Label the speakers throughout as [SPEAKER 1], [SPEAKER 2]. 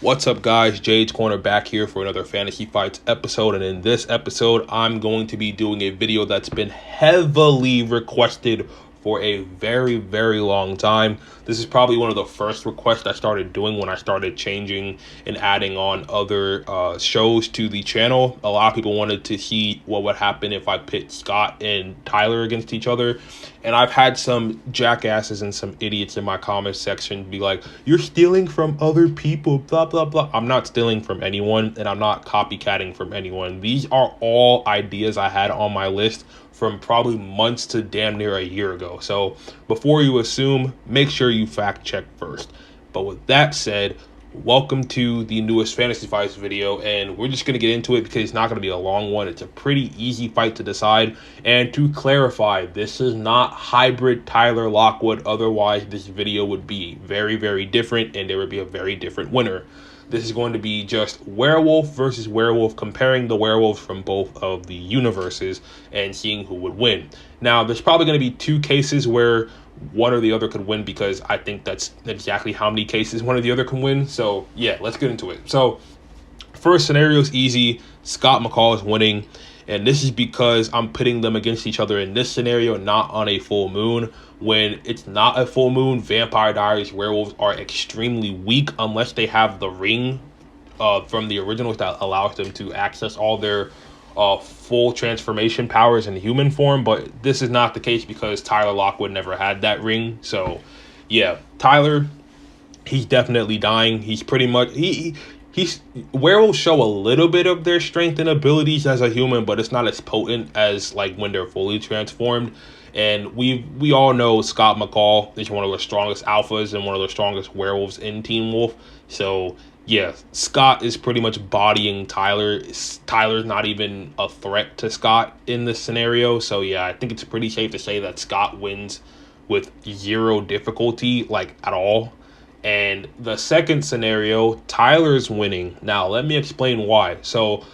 [SPEAKER 1] What's up, guys? Jades Corner back here for another Fantasy Fights episode, and in this episode I'm going to be doing a video that's been heavily requested for a very long time. This is probably one of the first requests I started doing when I started changing and adding on other shows to the channel. A lot of people wanted to see what would happen if I pit Scott and Tyler against each other, and I've had some jackasses and some idiots in my comment section be like, "You're stealing from other people, blah blah blah." I'm not stealing from anyone, and I'm not copycatting from anyone. These are all ideas I had on my list from probably months to damn near a year ago. So before you assume, make sure you fact check first. But with that said, welcome to the newest Fantasy Fights video, and we're just going to get into it because it's not going to be a long one. It's a pretty easy fight to decide. And to clarify, this is not hybrid Tyler Lockwood. Otherwise, this video would be very different, and there would be a very different winner. This is going to be just werewolf versus werewolf, comparing the werewolves from both of the universes and seeing who would win. Now, there's probably going to be two cases where one or the other could win, because I think that's exactly how many cases one or the other can win. So yeah, let's get into it. So first scenario is easy. Scott McCall is winning, and this is because I'm pitting them against each other in this scenario, not on a full moon. When it's not a full moon, Vampire Diaries werewolves are extremely weak unless they have the ring from the originals that allows them to access all their full transformation powers in human form. But this is not the case because Tyler Lockwood never had that ring. So yeah, Tyler, he's definitely dying. He's pretty much he's werewolves show a little bit of their strength and abilities as a human, but it's not as potent as like when they're fully transformed. And we all know Scott McCall is one of the strongest alphas and one of the strongest werewolves in Teen Wolf. So yeah, Scott is pretty much bodying Tyler. Tyler's not even a threat to Scott in this scenario. So yeah, I think it's pretty safe to say that Scott wins with zero difficulty, like at all. And the second scenario, Tyler's winning. Now, let me explain why. So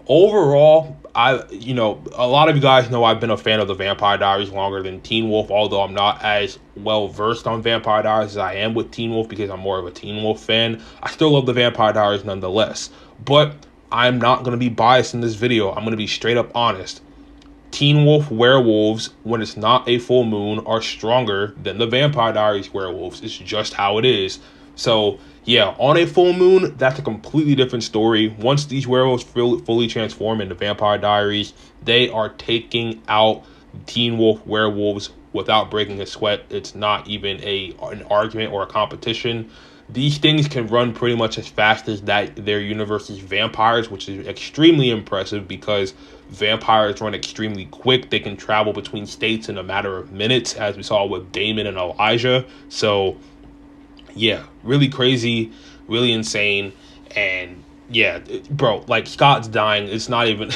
[SPEAKER 1] overall, a lot of you guys know I've been a fan of the Vampire Diaries longer than Teen Wolf, although I'm not as well versed on Vampire Diaries as I am with Teen Wolf because I'm more of a Teen Wolf fan. I still love the Vampire Diaries nonetheless, but I'm not going to be biased in this video. I'm going to be straight up honest. Teen Wolf werewolves, when it's not a full moon, are stronger than the Vampire Diaries werewolves. It's just how it is. So yeah, on a full moon, that's a completely different story. Once these werewolves fully transform into Vampire Diaries, they are taking out Teen Wolf werewolves without breaking a sweat. It's not even an argument or a competition. These things can run pretty much as fast as their universe's vampires, which is extremely impressive because vampires run extremely quick. They can travel between states in a matter of minutes, as we saw with Damon and Elijah. So yeah, really crazy, really insane. And yeah, bro, like Scott's dying. It's not even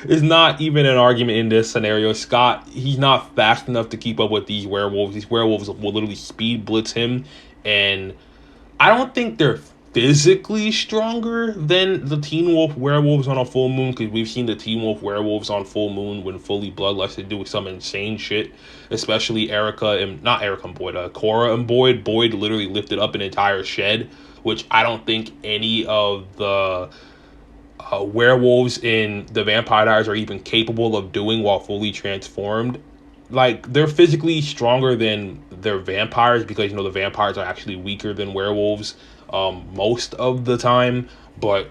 [SPEAKER 1] it's not even an argument in this scenario. Scott, he's not fast enough to keep up with these werewolves. These werewolves will literally speed blitz him, and I don't think they're physically stronger than the Teen Wolf werewolves on a full moon, because we've seen the Teen Wolf werewolves on full moon when fully bloodlusted do some insane shit, especially Cora and Boyd. Boyd literally lifted up an entire shed, which I don't think any of the werewolves in the Vampire Diaries are even capable of doing while fully transformed. Like, they're physically stronger than their vampires because, the vampires are actually weaker than werewolves most of the time. But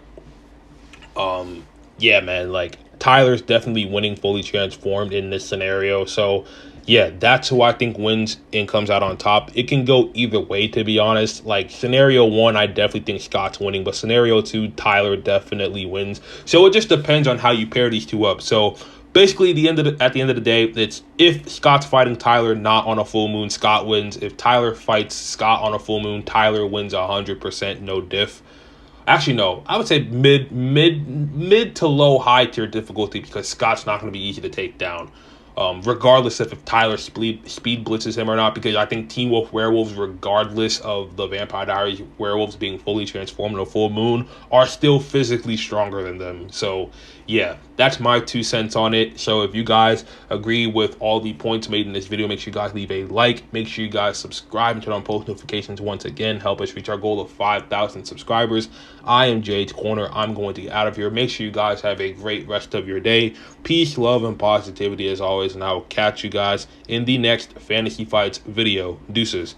[SPEAKER 1] yeah, man, like Tyler's definitely winning fully transformed in this scenario. So yeah, that's who I think wins and comes out on top. It can go either way, to be honest. Like scenario one, I definitely think Scott's winning, but scenario two, Tyler definitely wins. So it just depends on how you pair these two up. So basically, at the end of the day, it's if Scott's fighting Tyler not on a full moon, Scott wins. If Tyler fights Scott on a full moon, Tyler wins 100%, no diff. Actually, no, I would say mid to low high tier difficulty, because Scott's not going to be easy to take down, regardless if Tyler speed blitzes him or not, because I think Teen Wolf werewolves, regardless of the Vampire Diaries werewolves being fully transformed in a full moon, are still physically stronger than them. So yeah, that's my 2 cents on it. So if you guys agree with all the points made in this video, make sure you guys leave a like. Make sure you guys subscribe and turn on post notifications once again. Help us reach our goal of 5,000 subscribers. I am Jades Corner. I'm going to get out of here. Make sure you guys have a great rest of your day. Peace, love, and positivity as always. And I will catch you guys in the next Fantasy Fights video. Deuces.